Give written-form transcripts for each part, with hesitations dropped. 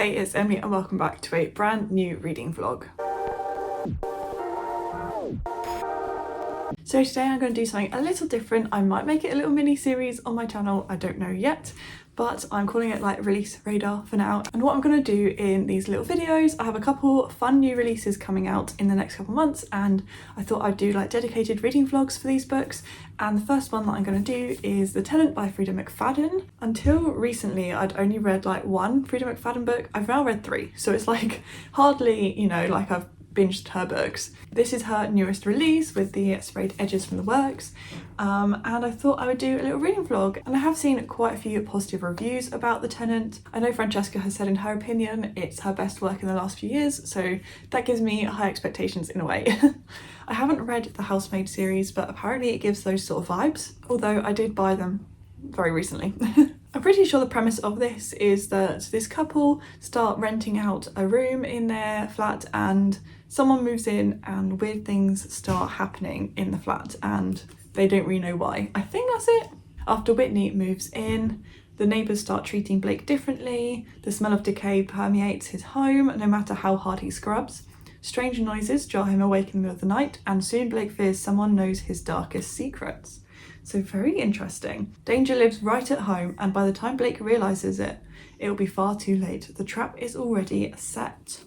Hey, it's Emily and welcome back to a brand new reading vlog. So today I'm going to do something a little different. I might make it a little mini series on my channel, I don't know yet, but I'm calling it like release radar for now. And what I'm going to do in these little videos, I have a couple fun new releases coming out in the next couple months, and I thought I'd do like dedicated reading vlogs for these books. And the first one that I'm going to do is The Tenant by Freida McFadden. Until recently I'd only read like one Freida McFadden book. I've now read 3, so it's like hardly, you know, like I've binged her books. This is her newest release with the sprayed edges from the works, and I thought I would do a little reading vlog. And I have seen quite a few positive reviews about The Tenant. I know Francesca has said in her opinion it's her best work in the last few years, so that gives me high expectations in a way. I haven't read the Housemaid series, but apparently it gives those sort of vibes, although I did buy them very recently. I'm pretty sure the premise of this is that this couple start renting out a room in their flat and someone moves in and weird things start happening in the flat and they don't really know why. I think that's it. After Whitney moves in, the neighbours start treating Blake differently. The smell of decay permeates his home no matter how hard he scrubs. Strange noises jar him awake in the middle of the night, and soon Blake fears someone knows his darkest secrets. So very interesting. Danger lives right at home, and by the time Blake realises it, it'll be far too late. The trap is already set.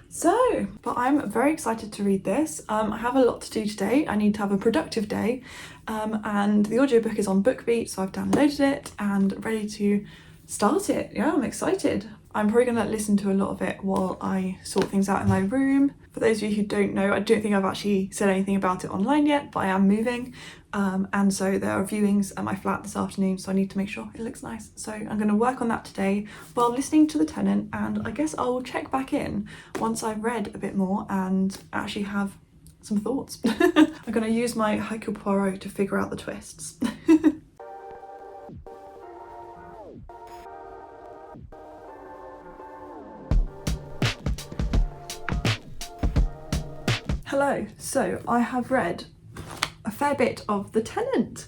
So, but I'm very excited to read this. I have a lot to do today. I need to have a productive day, and the audiobook is on BookBeat, so I've downloaded it and ready to start it. Yeah, I'm excited. I'm probably going to listen to a lot of it while I sort things out in my room. For those of you who don't know, I don't think I've actually said anything about it online yet, but I am moving, and so there are viewings at my flat this afternoon, so I need to make sure it looks nice. So I'm going to work on that today while listening to The Tenant, and I guess I'll check back in once I've read a bit more and actually have some thoughts. I'm going to use my Hercule Poirot to figure out the twists. Hello, so I have read a fair bit of The Tenant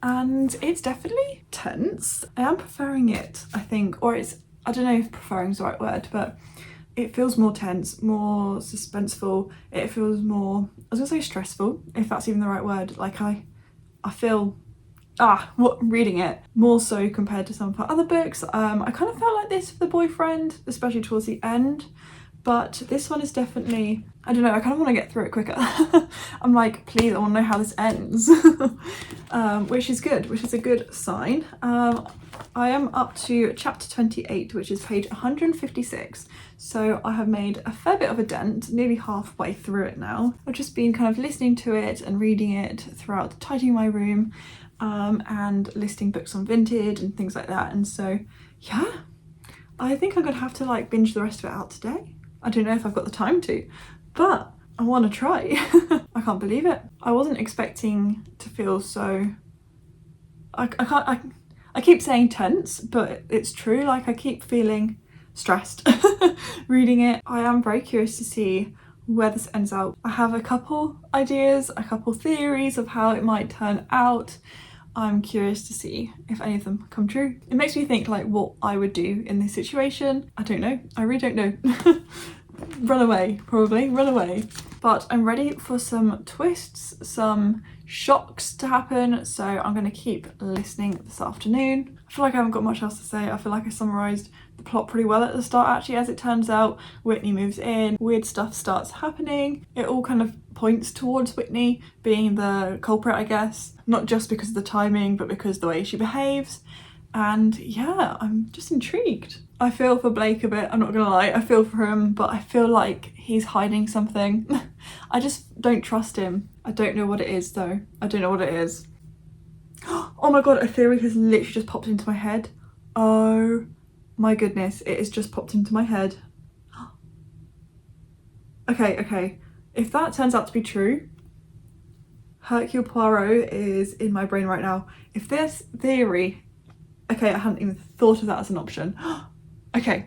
and it's definitely tense. I am preferring it, I think, or I don't know if preferring is the right word, but it feels more tense, more suspenseful. It feels more, I was gonna say stressful, if that's even the right word. Like I feel, reading it more so compared to some of her other books. I kind of felt like this for The Boyfriend, especially towards the end. But this one is definitely, I don't know, I kind of want to get through it quicker. I'm like, please, I want to know how this ends. Which is good, which is a good sign. I am up to chapter 28, which is page 156. So I have made a fair bit of a dent, nearly halfway through it now. I've just been kind of listening to it and reading it throughout tidying my room, and listing books on Vinted and things like that. And so, yeah, I think I'm going to have to like binge the rest of it out today. I don't know if I've got the time to, but I want to try. I can't believe it. I wasn't expecting to feel so, I keep saying tense, but it's true. Like I keep feeling stressed reading it. I am very curious to see where this ends out. I have a couple ideas, a couple theories of how it might turn out. I'm curious to see if any of them come true. It makes me think like what I would do in this situation. I don't know. I really don't know. Run away, probably. Run away. But I'm ready for some twists, some shocks to happen, so I'm going to keep listening this afternoon. I feel like I haven't got much else to say. I feel like I summarised the plot pretty well at the start, actually. As it turns out, Whitney moves in, weird stuff starts happening. It all kind of points towards Whitney being the culprit, I guess. Not just because of the timing, but because of the way she behaves. And yeah, I'm just intrigued. I feel for Blake a bit, I'm not gonna lie. I feel for him, but I feel like he's hiding something. I just don't trust him. I don't know what it is though. I don't know what it is. Oh my god, a theory has literally just popped into my head. Oh my goodness, it has just popped into my head. Okay. If that turns out to be true, Hercule Poirot is in my brain right now. If this theory, okay, I hadn't even thought of that as an option. Okay,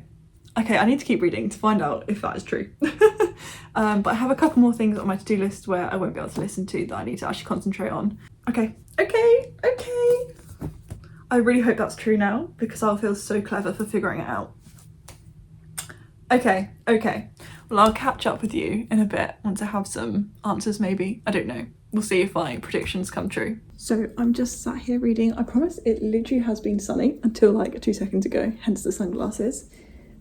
I need to keep reading to find out if that is true. But I have a couple more things on my to-do list where I won't be able to listen to that I need to actually concentrate on. Okay. I really hope that's true now because I'll feel so clever for figuring it out. Okay, okay. Well, I'll catch up with you in a bit once I have some answers maybe. I don't know. We'll see if my predictions come true. So I'm just sat here reading. I promise it literally has been sunny until like 2 seconds ago, hence the sunglasses.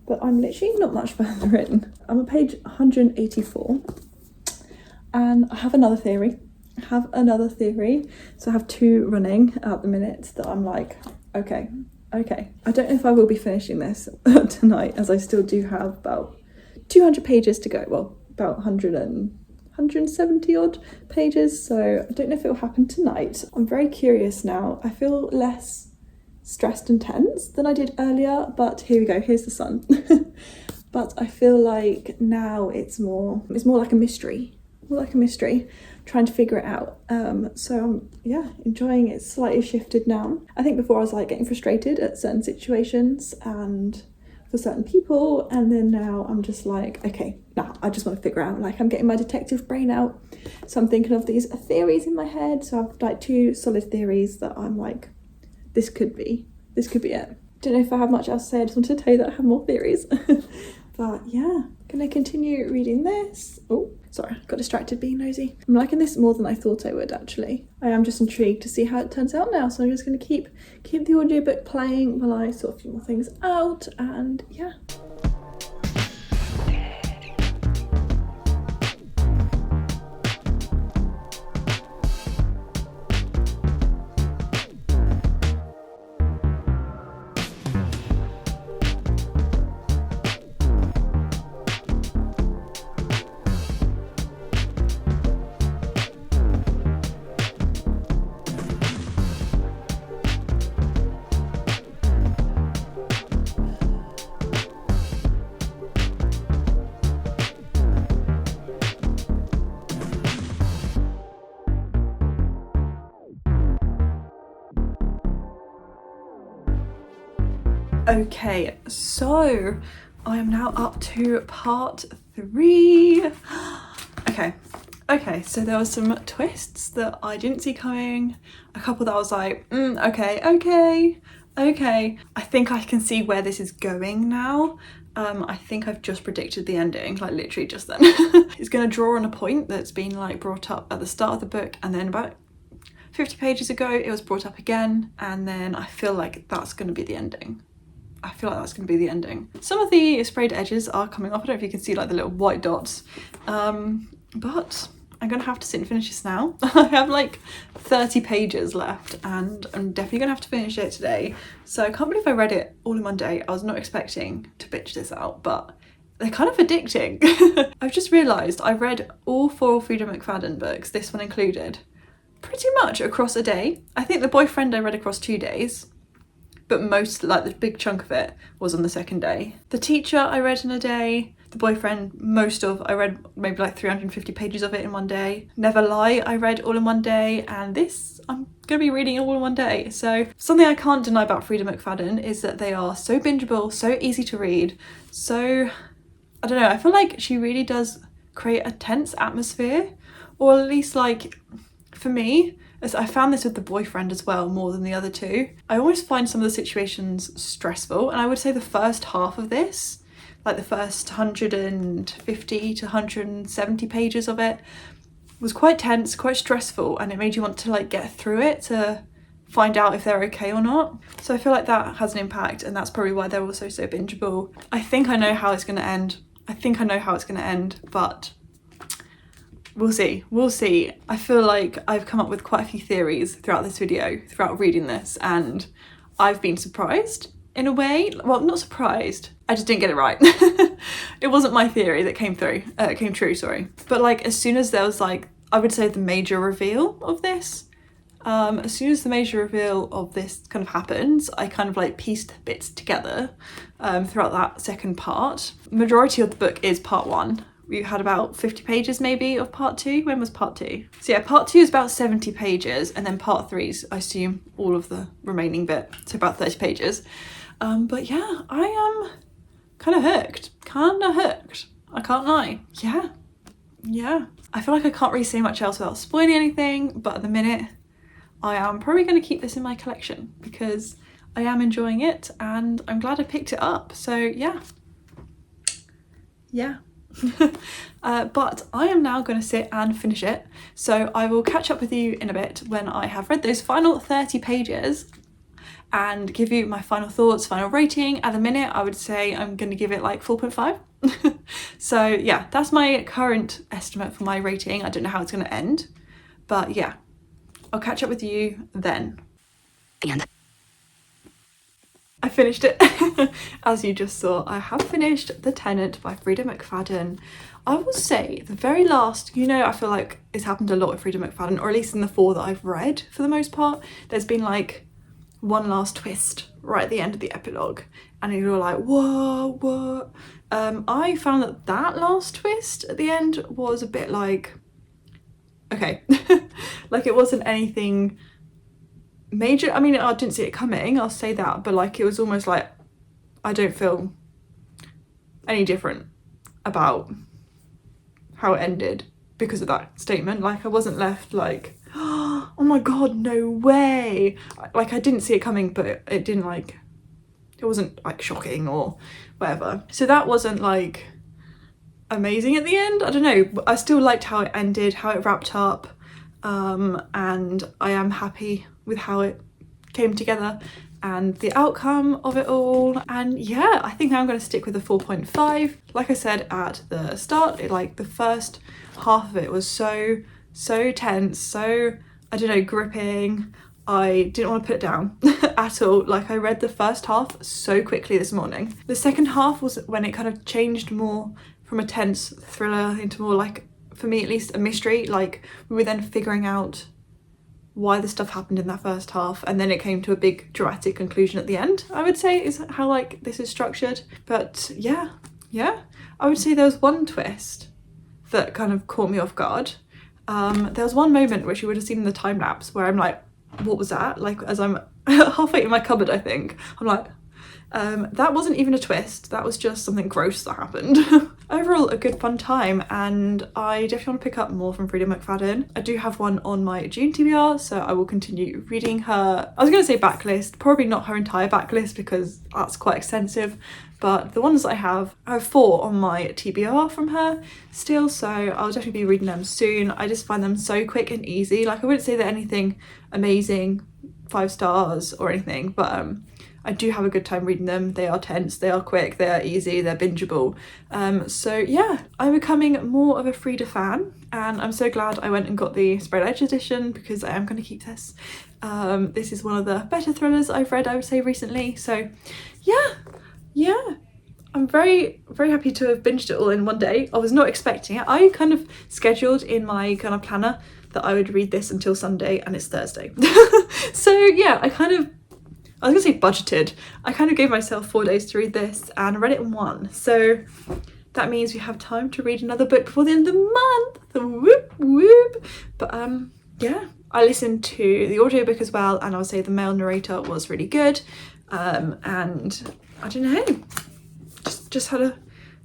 But I'm literally not much further in. I'm on page 184 and I have another theory. So I have 2 running at the minute that I'm like, okay. I don't know if I will be finishing this tonight, as I still do have about 200 pages to go. Well, about 170 odd pages, so I don't know if it will happen tonight. I'm very curious now. I feel less stressed and tense than I did earlier, but here we go, here's the sun. But I feel like now it's more like a mystery. Trying to figure it out. So I'm enjoying it. Slightly shifted now. I think before I was like getting frustrated at certain situations and for certain people, and then now I'm just like, okay, now I just want to figure out, like, I'm getting my detective brain out. So I'm thinking of these theories in my head. So I've like 2 solid theories that I'm like, this could be it. Don't know if I have much else to say. I just wanted to tell you that I have more theories. But yeah, gonna continue reading this. Oh, sorry, got distracted being nosy. I'm liking this more than I thought I would, actually. I am just intrigued to see how it turns out now, so I'm just gonna keep the audiobook playing while I sort a few more things out, and yeah. Okay, so I am now up to part 3. Okay, so there were some twists that I didn't see coming, a couple that I was like, okay. I think I can see where this is going now. I think I've just predicted the ending, like literally just then. It's gonna draw on a point that's been like brought up at the start of the book, and then about 50 pages ago it was brought up again, and then I feel like that's gonna be the ending. Some of the sprayed edges are coming off. I don't know if you can see like the little white dots, but I'm gonna have to sit and finish this now. I have like 30 pages left and I'm definitely gonna have to finish it today. So I can't believe I read it all in one day. I was not expecting to bitch this out, but they're kind of addicting. I've just realised I read all 4 Freida McFadden books, this one included, pretty much across a day. I think The Boyfriend I read across 2 days. But most, like the big chunk of it, was on the second day. The Teacher I read in a day. The Boyfriend, I read maybe like 350 pages of it in one day. Never Lie I read all in one day, and this I'm gonna be reading all in one day. So something I can't deny about Freida McFadden is that they are so bingeable, so easy to read. So, I don't know, I feel like she really does create a tense atmosphere, or at least like, for me, as I found this with The Boyfriend as well, more than the other 2. I always find some of the situations stressful, and I would say the first half of this, like the first 150 to 170 pages of it, was quite tense, quite stressful, and it made you want to like get through it to find out if they're okay or not. So I feel like that has an impact, and that's probably why they're also so bingeable. I think I know how it's going to end. But we'll see. I feel like I've come up with quite a few theories throughout this video, throughout reading this, and I've been surprised in a way. Well, not surprised, I just didn't get it right. It wasn't my theory that came true, sorry. But like, as soon as there was like, I would say the major reveal of this, kind of happens, I kind of like pieced bits together throughout that second part. Majority of the book is part 1. We had about 50 pages maybe of part 2. When was part 2? So yeah, part 2 is about 70 pages, and then part 3 is, I assume, all of the remaining bit, so about 30 pages. But yeah, I am kind of hooked. I can't lie. Yeah. I feel like I can't really say much else without spoiling anything, but at the minute, I am probably going to keep this in my collection because I am enjoying it and I'm glad I picked it up. So yeah. yeah. But I am now going to sit and finish it, so I will catch up with you in a bit when I have read those final 30 pages and give you my final thoughts, final rating. At the minute I would say I'm going to give it like 4.5. So yeah, that's my current estimate for my rating. I don't know how it's going to end, but yeah, I'll catch up with you then. The end. I finished it. As you just saw, I have finished The Tenant by Freida McFadden. I will say the very last, you know, I feel like it's happened a lot with Freida McFadden, or at least in the 4 that I've read for the most part, there's been like one last twist right at the end of the epilogue and you're like, whoa, what? I found that last twist at the end was a bit like, okay. Like it wasn't anything major. I mean, I didn't see it coming, I'll say that, but like it was almost like I don't feel any different about how it ended because of that statement. Like I wasn't left like, oh my god, no way. Like I didn't see it coming, but it didn't like, it wasn't like shocking or whatever. So that wasn't like amazing at the end. I don't know, but I still liked how it ended, how it wrapped up, and I am happy with how it came together and the outcome of it all. And yeah, I think I'm going to stick with a 4.5. Like I said at the start, like the first half of it was so tense, so, I don't know, gripping. I didn't want to put it down at all. Like I read the first half so quickly this morning. The second half was when it kind of changed more from a tense thriller into more like, for me at least, a mystery. Like we were then figuring out why the stuff happened in that first half, and then it came to a big dramatic conclusion at the end, I would say, is how like this is structured. But yeah, I would say there was one twist that kind of caught me off guard. There was one moment which you would have seen in the time lapse where I'm like, what was that? Like as I'm halfway in my cupboard, I think, I'm like, that wasn't even a twist, that was just something gross that happened. Overall, a good fun time, and I definitely want to pick up more from Freida McFadden. I do have one on my June TBR, so I will continue reading her, I was going to say backlist, probably not her entire backlist because that's quite extensive, but the ones I have 4 on my TBR from her still, so I'll definitely be reading them soon. I just find them so quick and easy. Like I wouldn't say they're anything amazing, 5 stars or anything, but I do have a good time reading them. They are tense, they are quick, they are easy, they're bingeable. So yeah, I'm becoming more of a Freida fan, and I'm so glad I went and got the Spread Edge edition because I am going to keep this. This is one of the better thrillers I've read, I would say, recently. So yeah, I'm very happy to have binged it all in one day. I was not expecting it. I kind of scheduled in my kind of planner that I would read this until Sunday, and it's Thursday. So yeah, I was gonna say budgeted. I kind of gave myself 4 days to read this and read it in 1. So that means we have time to read another book before the end of the month. Whoop whoop. But yeah, I listened to the audiobook as well, and I would say the male narrator was really good. And I don't know, just had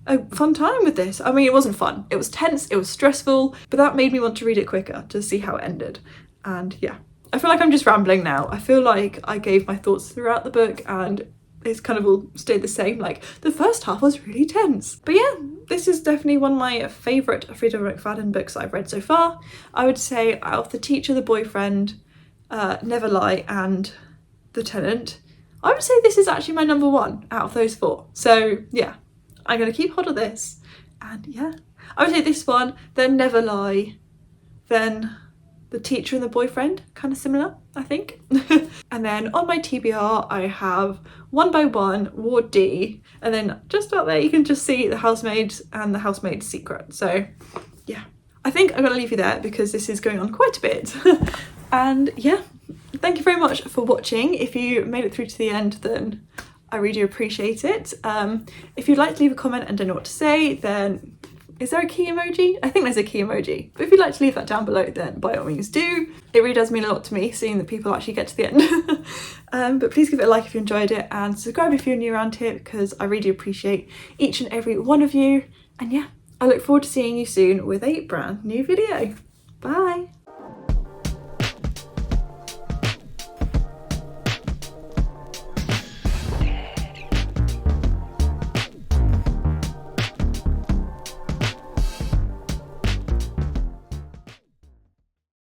a fun time with this. I mean, it wasn't fun. It was tense, it was stressful, but that made me want to read it quicker to see how it ended. And yeah. I feel like I'm just rambling now. I feel like I gave my thoughts throughout the book and it's kind of all stayed the same. Like the first half was really tense. But yeah, this is definitely one of my favourite Freida McFadden books that I've read so far. I would say out of The Teacher, The Boyfriend, Never Lie and The Tenant, I would say this is actually my number 1 out of those 4. So yeah, I'm going to keep hold of this. And yeah, I would say this one, then Never Lie, then The Teacher and The Boyfriend, kind of similar, I think. And then on my TBR, I have One by One, Ward D, and then just out there you can just see The Housemaid and The Housemaid's Secret. So yeah, I think I'm going to leave you there because this is going on quite a bit. And yeah, thank you very much for watching. If you made it through to the end, then I really appreciate it. If you'd like to leave a comment and don't know what to say, then is there a key emoji? I think there's a key emoji. But if you'd like to leave that down below, then by all means do. It really does mean a lot to me seeing that people actually get to the end. But please give it a like if you enjoyed it, and subscribe if you're new around here because I really appreciate each and every one of you. And yeah, I look forward to seeing you soon with a brand new video. Bye.